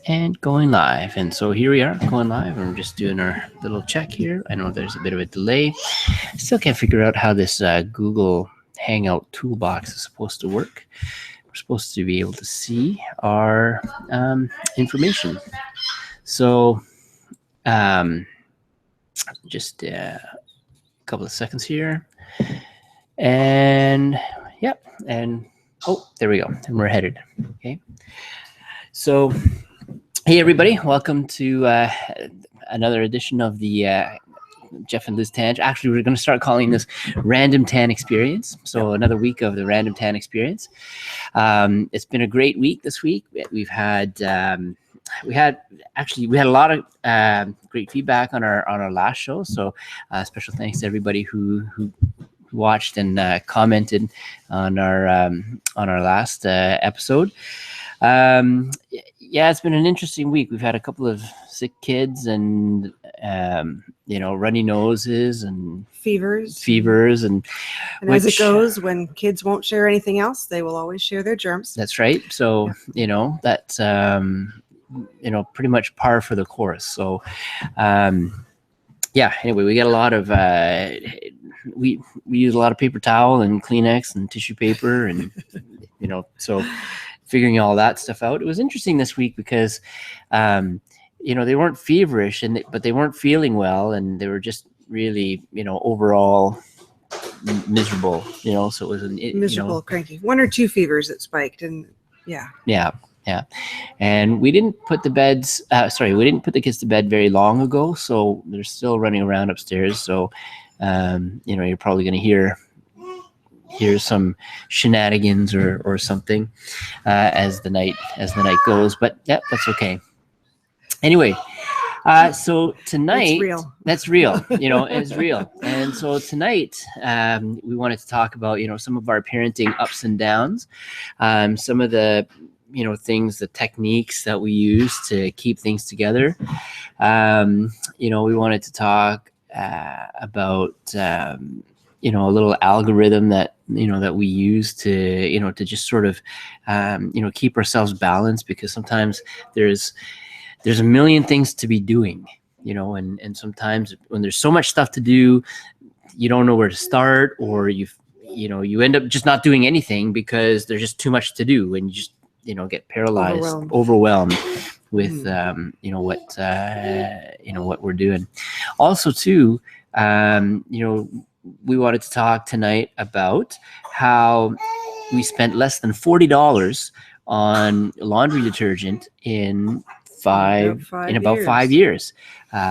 And going live. And so here we are going live, and we're just doing our little check here. I know there's a bit of a delay. Still can't figure out how this Google Hangout toolbox is supposed to work. We're supposed to be able to see our information. So just a couple of seconds here. And yep. And oh, there we go. And we're headed. Okay. So hey, everybody. Welcome to another edition of the Jeff and Liz Tan. Actually, we're going to start calling this Random Tan Experience. So another week of the Random Tan Experience. It's been a great week this week. We had a lot of great feedback on our last show. So special thanks to everybody who watched and commented on our last episode. Yeah, it's been an interesting week. We've had a couple of sick kids and runny noses and fevers and as it goes, when kids won't share anything else, they will always share their germs. That's right. So that's pretty much par for the course. So anyway, we get a lot of we use a lot of paper towel and Kleenex and tissue paper and so figuring all that stuff out. It was interesting this week because they weren't feverish but they weren't feeling well, and they were just really overall miserable, so it was miserable, cranky. 1 or 2 fevers that spiked, and yeah. And we didn't put the kids to bed very long ago, so they're still running around upstairs. So you're probably going to hear some shenanigans or something as the night goes, but yeah, that's okay. Anyway, so tonight that's real. It's real. And so tonight we wanted to talk about some of our parenting ups and downs, some of the things, the techniques that we use to keep things together. We wanted to talk about a little algorithm that that we use to just sort of keep ourselves balanced, because sometimes there's a million things to be doing, and sometimes when there's so much stuff to do, you don't know where to start, or you end up just not doing anything because there's just too much to do, and you just get paralyzed, overwhelmed with what we're doing. Also too, we wanted to talk tonight about how we spent less than $40 on laundry detergent in about 5 years.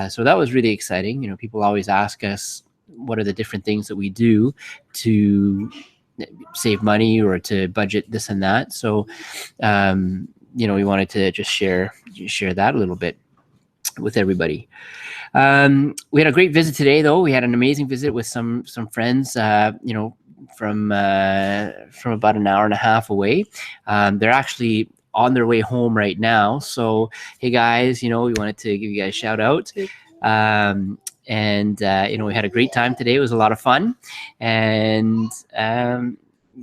So that was really exciting. People always ask us what are the different things that we do to save money or to budget this and that. So, we wanted to just share that a little bit with everybody. We had a great visit today, though. We had an amazing visit with some friends, from about an hour and a half away. They're actually on their way home right now. So, hey guys, we wanted to give you guys a shout out. And we had a great time today. It was a lot of fun, and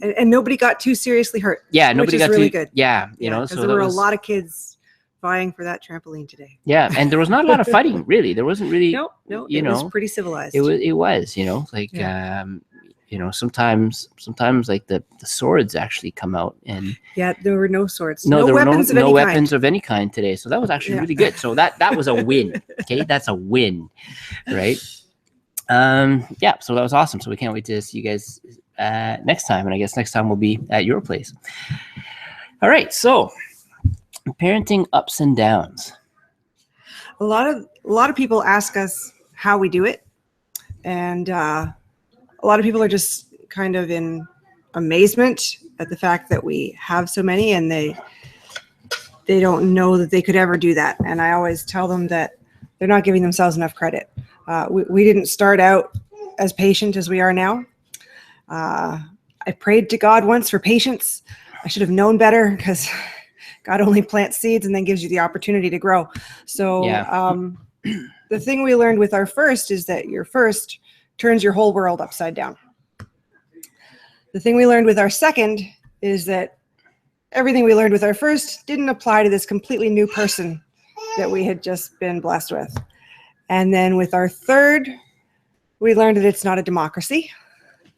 nobody got too seriously hurt. Yeah, nobody got really too good. Yeah, because there were a lot of kids vying for that trampoline today. Yeah, and there was not a lot of fighting, really. There wasn't really. No, it was pretty civilized. It was, sometimes like the swords actually come out, and there were no swords. No, there were no weapons of any kind today. So that was actually really good. So that was a win. Okay, that's a win, right? So that was awesome. So we can't wait to see you guys next time, and I guess next time we'll be at your place. All right, so parenting ups and downs. A lot of people ask us how we do it, and a lot of people are just kind of in amazement at the fact that we have so many, and they don't know that they could ever do that. And I always tell them that they're not giving themselves enough credit. We didn't start out as patient as we are now. I prayed to God once for patience. I should have known better, because God only plants seeds and then gives you the opportunity to grow. So the thing we learned with our first is that your first turns your whole world upside down. The thing we learned with our second is that everything we learned with our first didn't apply to this completely new person that we had just been blessed with. And then with our third, we learned that it's not a democracy.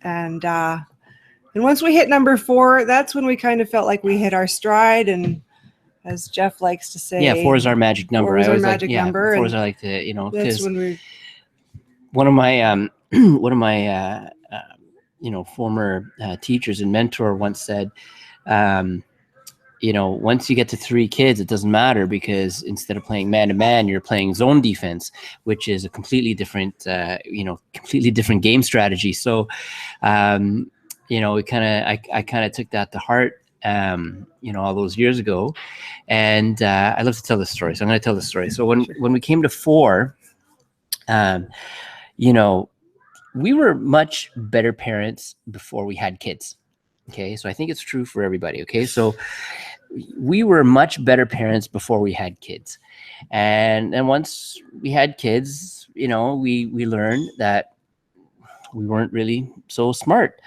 And once we hit number 4, that's when we kind of felt like we hit our stride. And as Jeff likes to say, yeah, 4 is our magic number. 4 is our magic number. 4 is I like to, you know, that's because when we. one of my one of my you know, former teachers and mentor once said, you know, once you get to 3 kids, it doesn't matter, because instead of playing man to man, you're playing zone defense, which is a completely different, you know, completely different game strategy. So, you know, I kind of took that to heart, you know, all those years ago. And I love to tell this story. So I'm going to tell the story. So when we came to 4, you know, we were much better parents before we had kids. Okay. So I think it's true for everybody. Okay. So we were much better parents before we had kids. And then once we had kids, you know, we learned that we weren't really so smart.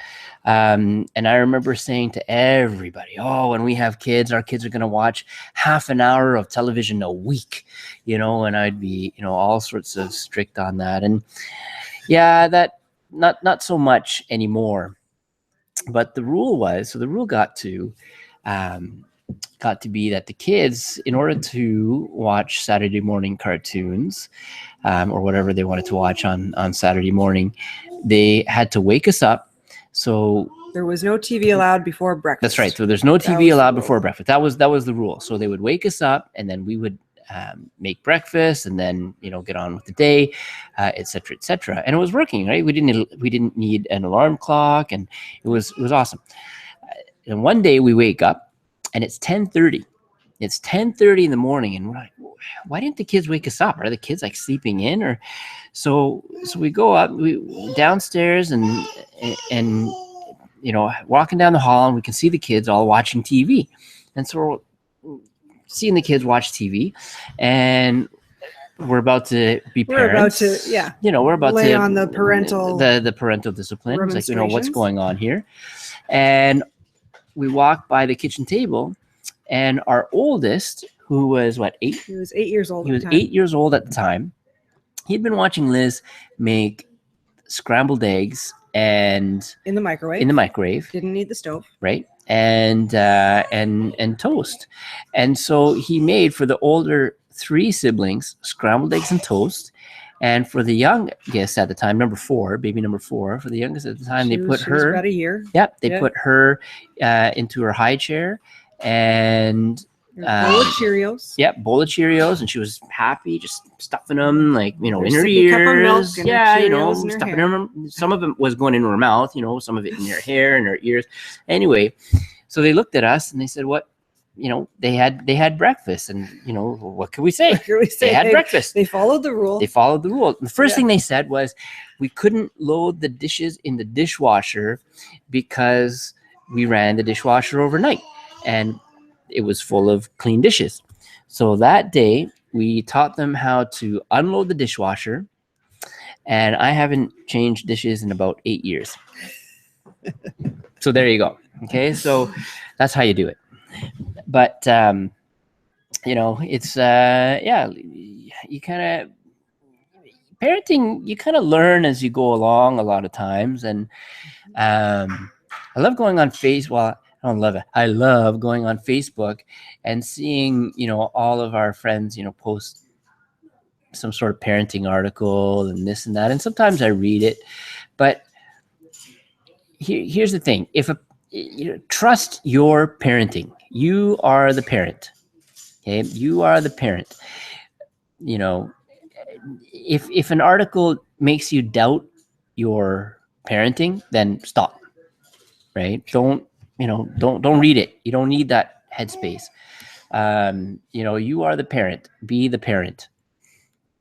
And I remember saying to everybody, oh, when we have kids, our kids are going to watch half an hour of television a week, you know, and I'd be, you know, all sorts of strict on that. And yeah, that not so much anymore. But the rule got to be that the kids, in order to watch Saturday morning cartoons, or whatever they wanted to watch on Saturday morning, they had to wake us up. So there was no TV allowed before breakfast. That's right. So there's no TV allowed before breakfast. That was the rule. So they would wake us up, and then we would make breakfast, and then, you know, get on with the day, et cetera, et cetera. And it was working, right? We didn't need an alarm clock, and it was awesome. And one day we wake up, and it's 10:30. It's 10:30 in the morning, and we're like, why didn't the kids wake us up? Are the kids like sleeping in? Or so we go up, we downstairs, and you know, walking down the hall, and we can see the kids all watching TV. And so we're seeing the kids watch TV, and we're about to be parents. We're about to, yeah. You know, we're about lay to on the parental the parental discipline. It's like, you know, what's going on here? And we walk by the kitchen table, and our oldest, who was 8? He was 8 years old. He was 8 years old at the time. He'd been watching Liz make scrambled eggs and in the microwave. Didn't need the stove. Right. And toast. And so he made, for the older 3 siblings, scrambled eggs and toast. And for the youngest at the time, baby number 4, for the youngest at the time, they put her. She was about a year. Yep. They put her into her high chair, and bowl of Cheerios. Yep, bowl of Cheerios, and she was happy, just stuffing them, like, you know, in her ears. Cup of milk and yeah, you know, stuffing them. Some of it was going into her mouth, you know, some of it in her hair and her ears. Anyway, so they looked at us and they said, "What?" You know, they had breakfast, and, you know, what could we say? They had breakfast. They followed the rule. The first thing they said was, we couldn't load the dishes in the dishwasher because we ran the dishwasher overnight, and it was full of clean dishes. So that day we taught them how to unload the dishwasher, and I haven't changed dishes in about 8 years. So there you go. Okay. So that's how you do it. But, you know, it's, yeah, you kind of, parenting, you kind of learn as you go along a lot of times. And I love going on Facebook. Well, I don't love it. I love going on Facebook and seeing, you know, all of our friends, you know, post some sort of parenting article and this and that. And sometimes I read it. But here's the thing. Trust your parenting. You are the parent. Okay. You are the parent. You know, if an article makes you doubt your parenting, then stop. Right. Don't read it. You don't need that headspace. You know, you are the parent. Be the parent.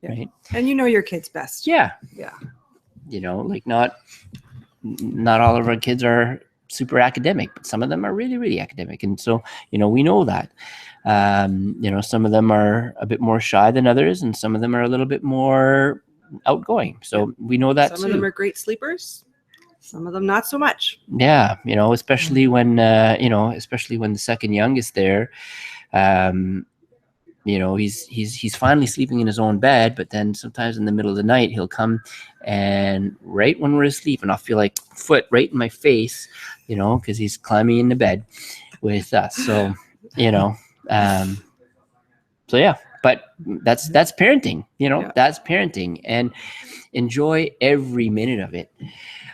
Yeah. Right. And you know your kids best. Yeah. Yeah. You know, like not all of our kids are super academic, but some of them are really, really academic. And so, you know, we know that. You know, some of them are a bit more shy than others, and some of them are a little bit more outgoing. So we know that some of them are great sleepers. Some of them not so much. Yeah, especially when especially when the second youngest there, he's finally sleeping in his own bed, but then sometimes in the middle of the night he'll come, and right when we're asleep, and I'll feel like foot right in my face, because he's climbing in the bed with us. So so yeah, but that's parenting. That's parenting, and enjoy every minute of it.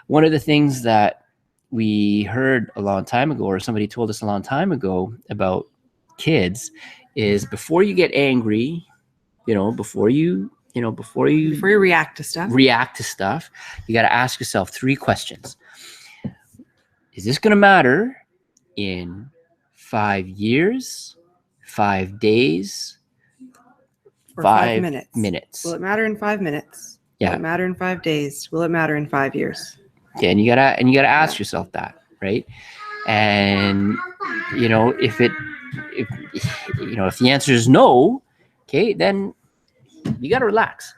One of the things that we heard a long time ago, or somebody told us a long time ago about kids, is before you get angry, before you react to stuff, you got to ask yourself 3 questions. Is this going to matter in 5 years, 5 days, or 5 minutes? Will it matter in 5 minutes? Yeah. Will it matter in 5 days? Will it matter in 5 years? Okay, and you gotta ask yourself that, right? And if the answer is no, okay, then you gotta relax.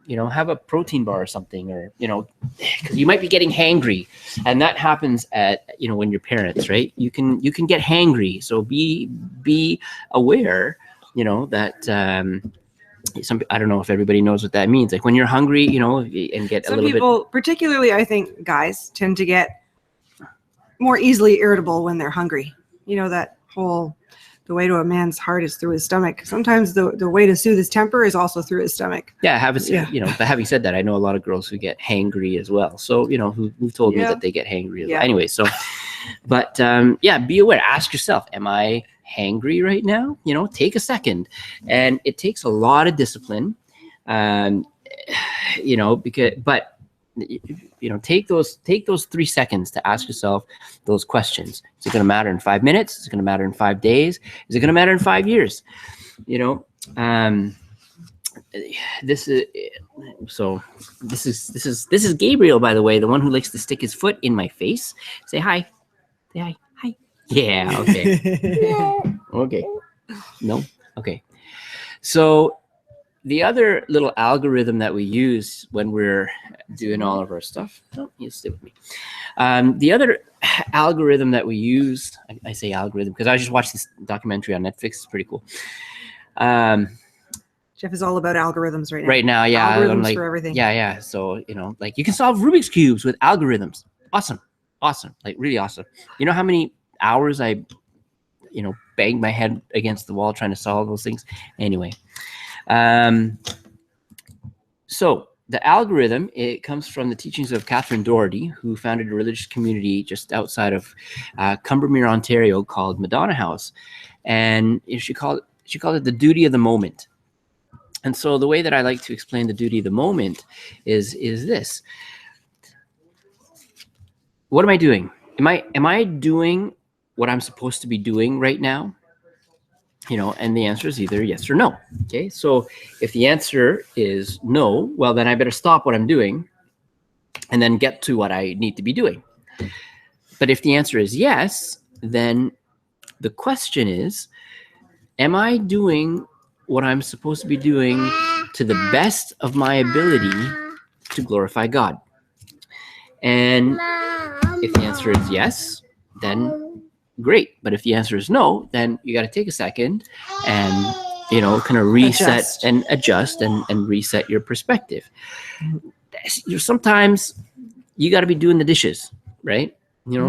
Have a protein bar or something, or because you might be getting hangry, and that happens at when you're parents, right? You can get hangry, so be aware, that. I don't know if everybody knows what that means. Like when you're hungry, and get some a little people, particularly I think guys, tend to get more easily irritable when they're hungry. That whole, the way to a man's heart is through his stomach. Sometimes the way to soothe his temper is also through his stomach. Yeah, but having said that, I know a lot of girls who get hangry as well. So, who've told me that they get hangry as well. Anyway, so, but be aware. Ask yourself, am I hangry right now? Take a second. And it takes a lot of discipline, take those 3 seconds to ask yourself those questions. Is it going to matter in 5 minutes? Is it going to matter in 5 days? Is it going to matter in 5 years? This is Gabriel, by the way, the one who likes to stick his foot in my face. Say hi. Say hi. Hi. Yeah. Okay. Okay. No. Okay. So the other little algorithm that we use when we're doing all of our stuff. Oh, you stay with me. The other algorithm that we use, I say algorithm because I just watched this documentary on Netflix. It's pretty cool. Jeff is all about algorithms right now. Right now, yeah. Algorithms for everything. Yeah. So, like you can solve Rubik's Cubes with algorithms. Awesome. Like really awesome. You know how many hours I, banged my head against the wall trying to solve those things? Anyway. So the algorithm, it comes from the teachings of Catherine Doherty, who founded a religious community just outside of Combermere, Ontario, called Madonna House. And she called it the duty of the moment. And so the way that I like to explain the duty of the moment is this. What am I doing? Am I doing what I'm supposed to be doing right now? And the answer is either yes or no. Okay. So if the answer is no, well, then I better stop what I'm doing and then get to what I need to be doing. But if the answer is yes, then the question is, am I doing what I'm supposed to be doing to the best of my ability to glorify God? And if the answer is yes, then great. But if the answer is no, then you got to take a second and, kind of reset and adjust and reset your perspective. Sometimes you got to be doing the dishes, right?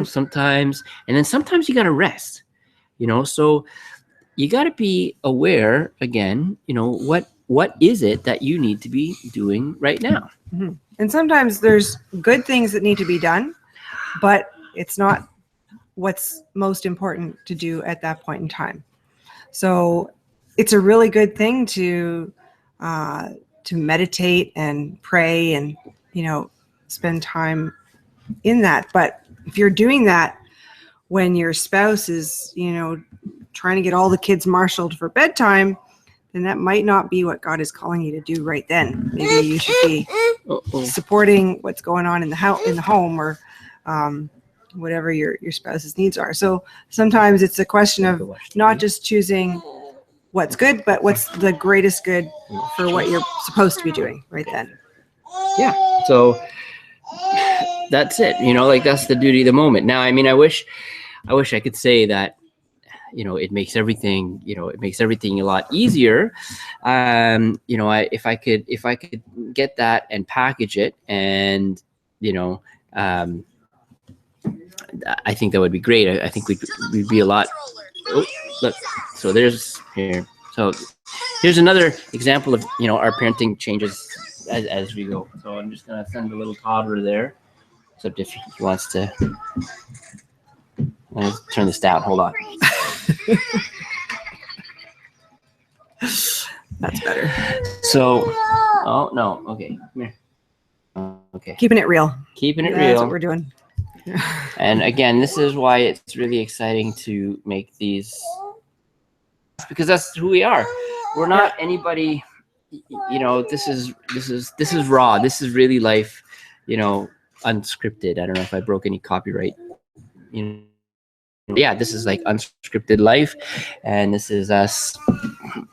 Sometimes, and then sometimes you got to rest, so you got to be aware again, what is it that you need to be doing right now? Mm-hmm. And sometimes there's good things that need to be done, but it's not what's most important to do at that point in time. So it's a really good thing to meditate and pray and, spend time in that. But if you're doing that when your spouse is, trying to get all the kids marshaled for bedtime, then that might not be what God is calling you to do right then. Maybe you should be supporting what's going on in the home, or whatever your spouse's needs are. So sometimes it's a question of not just choosing what's good, but what's the greatest good for what you're supposed to be doing right then. Yeah. So that's it. Like that's the duty of the moment. Now, I mean, I wish I could say that it makes everything a lot easier. If I could get that and package it, and um, I think that would be great. I think we'd be a lot. Oh, look, so there's here. So here's another example of our parenting changes as we go. So I'm just gonna send a little toddler there, except if he wants to. Let's turn this down. Hold on. That's better. So, oh no, okay, come here. Okay, Keeping it real. Keeping it real. That's what we're doing. And again, this is why it's really exciting to make these, because that's who we are. We're not anybody. This is raw. This is really life. Unscripted. I don't know if I broke any copyright. Yeah, this is like unscripted life, and this is us,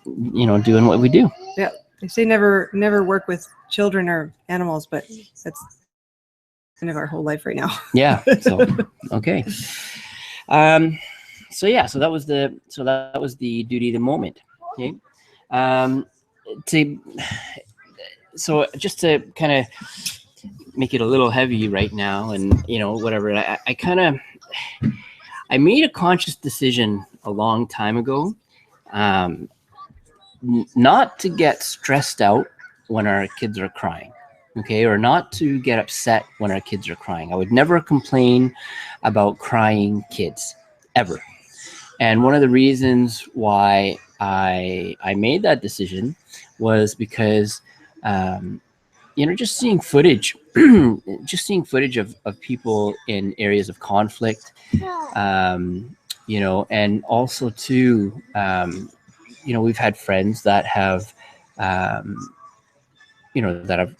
doing what we do. Yeah, they say never work with children or animals, but that's kind of our whole life right now. Yeah. So okay. So that was the duty of the moment. Okay. So just to kind of make it a little heavy right now, and whatever, I made a conscious decision a long time ago, not to get stressed out when our kids are crying, okay, or not to get upset when our kids are crying. I would never complain about crying kids, ever. And one of the reasons why I made that decision was because, just seeing footage, of people in areas of conflict, and also too, we've had friends that have, that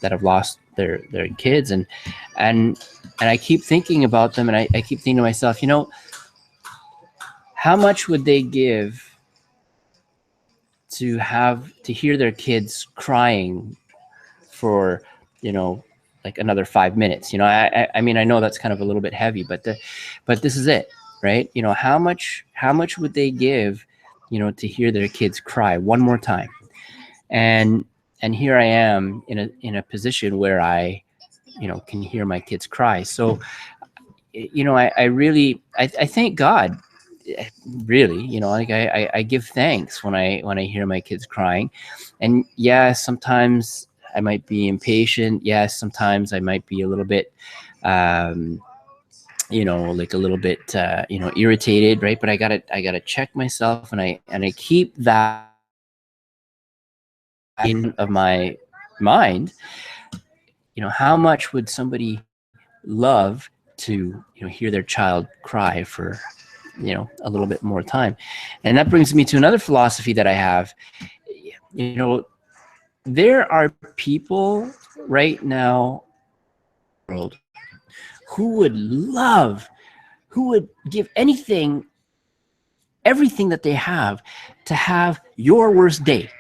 have lost their kids, and I keep thinking about them, and I keep thinking to myself, how much would they give to hear their kids crying for, like another 5 minutes? I mean, I know that's kind of a little bit heavy, but this is it, right? How much would they give, to hear their kids cry one more time? And here I am in a position where I, can hear my kids cry. So, I really, I thank God, really, like I give thanks when I hear my kids crying. And yeah, sometimes I might be impatient. Yes, sometimes I might be a little bit, like a little bit, irritated, right? But I gotta check myself, and I keep that in of my mind. How much would somebody love to, hear their child cry for, a little bit more time? And that brings me to another philosophy that I have. There are people right now in the world who would give everything that they have to have your worst day.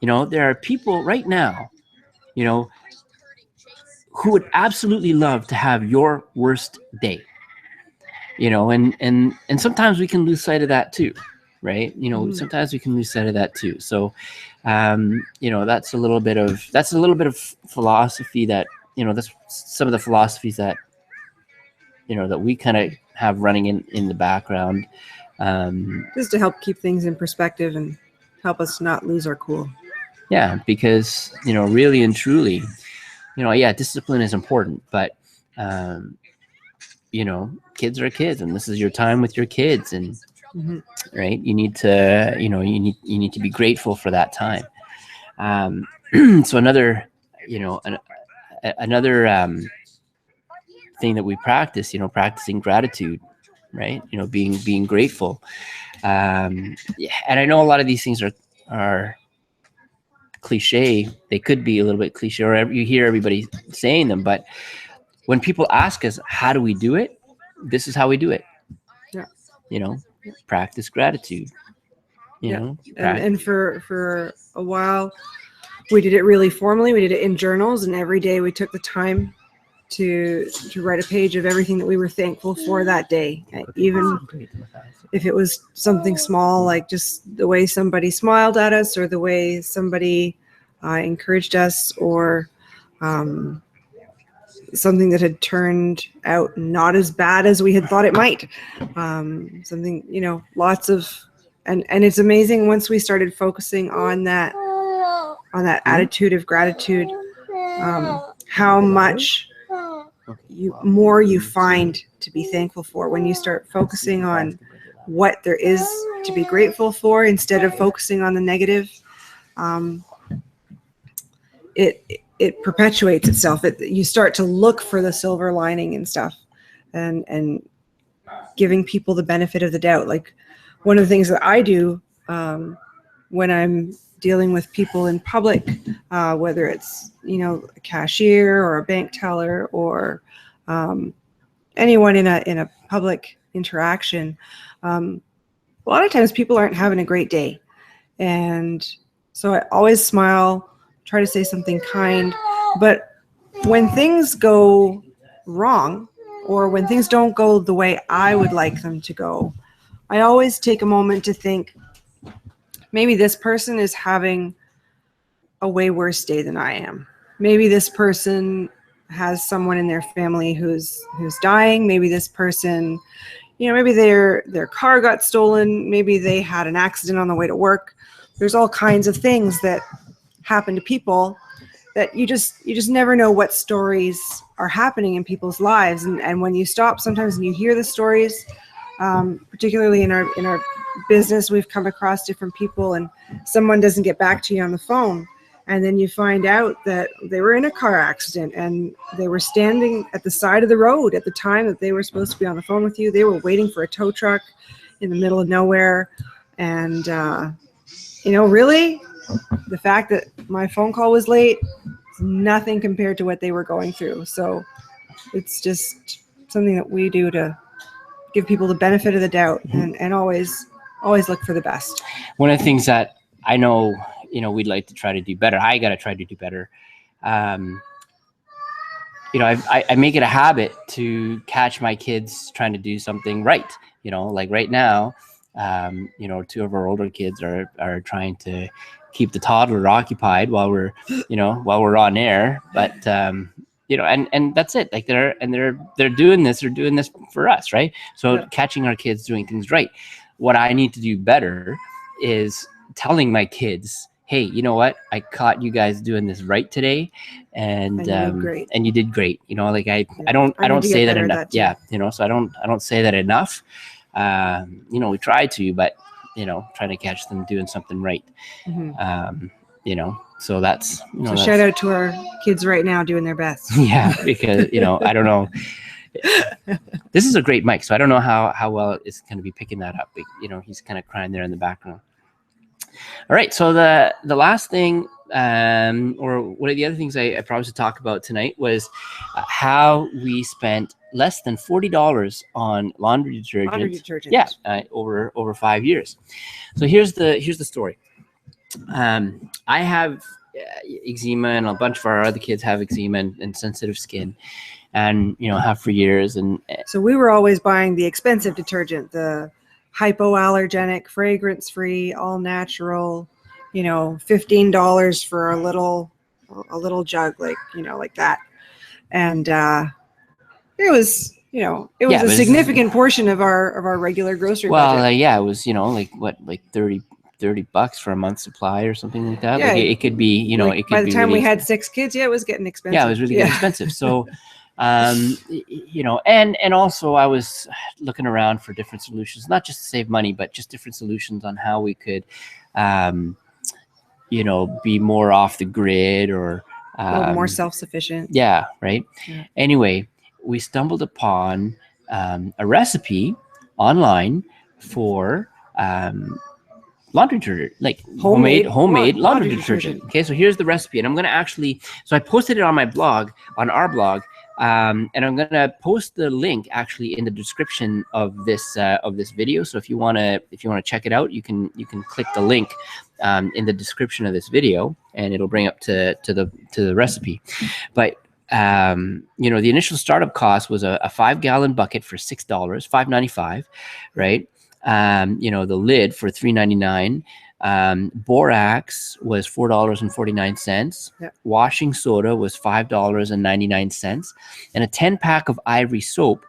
There are people right now, who would absolutely love to have your worst day. And sometimes we can lose sight of that too, right? Sometimes we can lose sight of that too. So, that's a little bit of philosophy that, that's some of the philosophies that, that we kind of have running in the background. Just to help keep things in perspective and help us not lose our cool. Yeah, because, really and truly, yeah, discipline is important, but, kids are kids, and this is your time with your kids, and right, you need to, you need to be grateful for that time. So another, another thing that we practice, practicing gratitude, right? Being grateful. And I know a lot of these things are cliche. They could be a little bit cliche, or you hear everybody saying them, but when people ask us, how do we do it? This is how we do it. Yeah. Practice gratitude. And for a while, we did it really formally. We did it in journals, and every day we took the time to write a page of everything that we were thankful for that day, even if it was something small, like just the way somebody smiled at us, or the way somebody encouraged us, or something that had turned out not as bad as we had thought it might. Something, lots of, and it's amazing once we started focusing on that attitude of gratitude, how much more you find to be thankful for when you start focusing on what there is to be grateful for instead of focusing on the negative. It perpetuates itself. You start to look for the silver lining and stuff, and giving people the benefit of the doubt. Like, one of the things that I do when I'm dealing with people in public, whether it's a cashier or a bank teller, or anyone in a public interaction, a lot of times people aren't having a great day, and so I always smile, try to say something kind. But when things go wrong, or when things don't go the way I would like them to go, I always take a moment to think, maybe this person is having a way worse day than I am. Maybe this person has someone in their family who's dying. Maybe this person, maybe their car got stolen. Maybe they had an accident on the way to work. There's all kinds of things that happen to people that you just never know what stories are happening in people's lives. And when you stop sometimes and you hear the stories, particularly in our business, we've come across different people, and someone doesn't get back to you on the phone, and then you find out that they were in a car accident and they were standing at the side of the road at the time that they were supposed to be on the phone with you. They were waiting for a tow truck in the middle of nowhere, and really, the fact that my phone call was late is nothing compared to what they were going through. So it's just something that we do to give people the benefit of the doubt, and always look for the best. One of the things that I know, we'd like to try to do better. I got to try to do better. I make it a habit to catch my kids trying to do something right. Like right now, two of our older kids are trying to keep the toddler occupied while we're on air. But and that's it. Like they're doing this. They're doing this for us, right? So catching our kids doing things right. What I need to do better is telling my kids, hey, you know what? I caught you guys doing this right today, and you did great. I don't say that enough. So I don't say that enough. We try to, but trying to catch them doing something right. So that's so shout out to our kids right now doing their best. Yeah, because I don't know. This is a great mic, so I don't know how well it's going to be picking that up. But, he's kind of crying there in the background. All right, so the last thing, or one of the other things I promised to talk about tonight was how we spent less than $40 on laundry detergent. Yeah, over 5 years. So here's the story. I have eczema, and a bunch of our other kids have eczema and sensitive skin, and have for years. And so we were always buying the expensive detergent, the hypoallergenic, fragrance-free, all natural, $15 for a little jug, like that. And it was a significant portion of our regular grocery budget. It was like $30 for a month's supply or something like that. Yeah, it could be it could by the be time really we had 6 kids, it was getting expensive. Yeah, it was really getting expensive. So and also I was looking around for different solutions, not just to save money, but just different solutions on how we could be more off the grid, or more self-sufficient. Yeah, right. Yeah. Anyway, we stumbled upon a recipe online for laundry detergent, like homemade laundry detergent. Okay, so here's the recipe, and I'm gonna I posted it on my blog, on our blog, and I'm gonna post the link actually in the description of this video. So if you wanna check it out, you can click the link in the description of this video, and it'll bring up to the recipe. But you know, the initial startup cost was a 5-gallon bucket for $6, $5.95, right? You know, the lid for $3.99. Borax was $4.49. Yep. Washing soda was $5.99, and a 10-pack of Ivory soap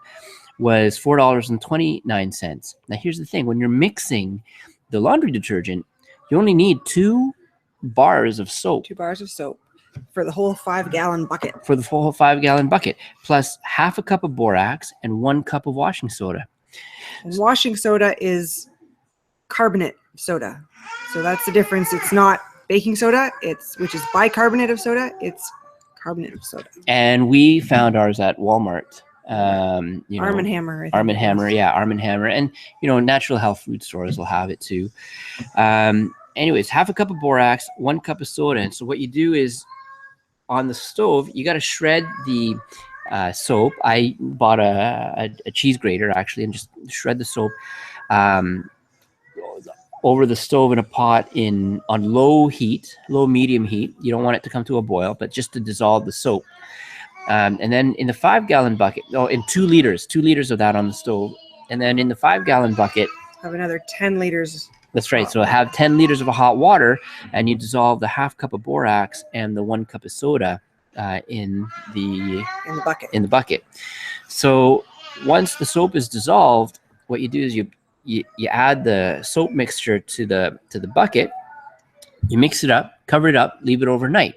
was $4.29. Now, here's the thing: when you're mixing the laundry detergent, you only need 2 bars of soap. 2 bars of soap for the whole 5-gallon bucket. For the full 5-gallon bucket, plus half a cup of borax and 1 cup of washing soda. And washing soda is carbonate soda. So that's the difference. It's not baking soda, which is bicarbonate of soda. It's carbonate of soda. And we found ours at Walmart. You know, Arm & Hammer. I think Arm & Hammer, yeah, Arm & Hammer, and you know, natural health food stores will have it too. Anyways, half a cup of borax, 1 cup of soda. And so what you do is, on the stove, you got to shred the soap. I bought a cheese grater actually, and just shred the soap over the stove in a pot on low medium heat. You don't want it to come to a boil, but just to dissolve the soap. And then in the 5-gallon bucket, in 2 liters of that on the stove. And then in the 5-gallon bucket, have another 10 liters. That's right. So have 10 liters of hot water, and you dissolve the half cup of borax and the 1 cup of soda in the bucket. So once the soap is dissolved, what you do is you add the soap mixture to the bucket. You mix it up, cover it up, leave it overnight,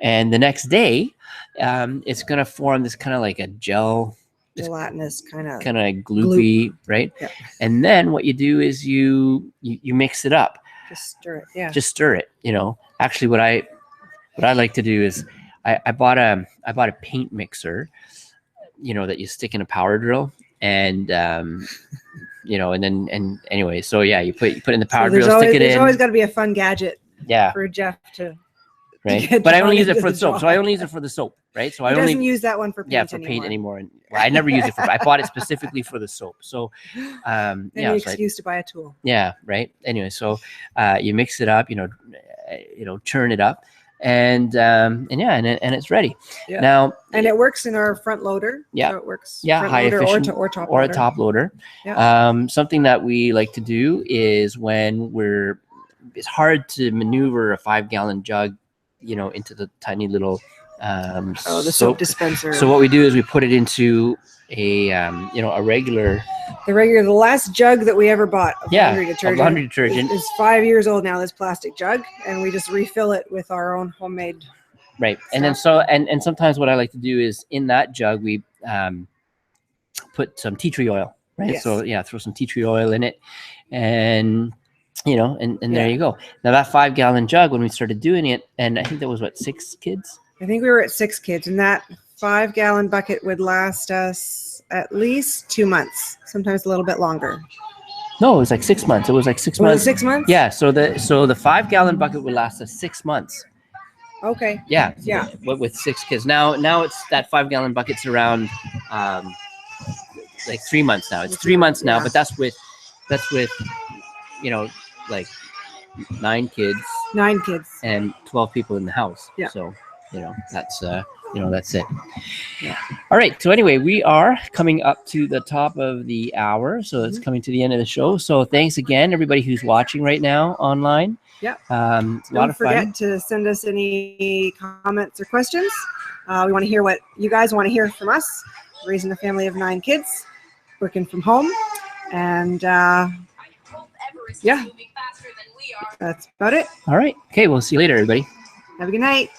and the next day, it's going to form this kind of like a gelatinous kind of gloopy, right? Yep. And then what you do is you mix it up. Just stir it. Yeah. Just stir it. You know, actually, what I like to do is I bought a paint mixer, you know, that you stick in a power drill, and you know, and anyway, so yeah, you put in the power drill, stick it in. There's always got to be a fun gadget. Yeah. For Jeff to. Right, but I only use it for the soap. So I only use it for the soap, right? So he doesn't use that one for paint paint anymore. And well, I never use it I bought it specifically for the soap. So, Any excuse to buy a tool. Yeah, right. Anyway, so you mix it up, you know, churn it up, and it's ready. Yeah. Now, and it works in our front loader. Yeah, so it works. Yeah, front high loader efficient or top or loader. a top loader. Yeah. Something that we like to do is when it's hard to maneuver a 5-gallon jug, you know, into the tiny little the soap dispenser. So what we do is we put it into a regular. The last jug that we ever bought of laundry detergent is 5 years old now. This plastic jug, and we just refill it with our own homemade. Right, stuff. and then and sometimes what I like to do is in that jug we put some tea tree oil. Right, Yes. So yeah, throw some tea tree oil in it, and you know, and there you go. Now that 5-gallon jug, when we started doing it, and I think that was 6 kids. I think we were at 6 kids, and that 5-gallon bucket would last us at least 2 months, sometimes a little bit longer. No, it was like 6 months. It was like 6 months. Was it 6 months? Yeah. So the 5-gallon bucket would last us 6 months. Okay. Yeah. Yeah. With 6 kids. Now it's that 5-gallon bucket's around like 3 months now. It's 3 months now, but that's with you know, like 9 kids. 9 kids. And 12 people in the house. Yeah. So, you know, that's it. Yeah. All right. So anyway, we are coming up to the top of the hour. So it's coming to the end of the show. So thanks again, everybody who's watching right now online. Yeah. Don't forget to send us any comments or questions. We want to hear what you guys want to hear from us. Raising a family of 9 kids, working from home. And yeah, that's about it. All right. Okay. We'll see you later, everybody. Have a good night.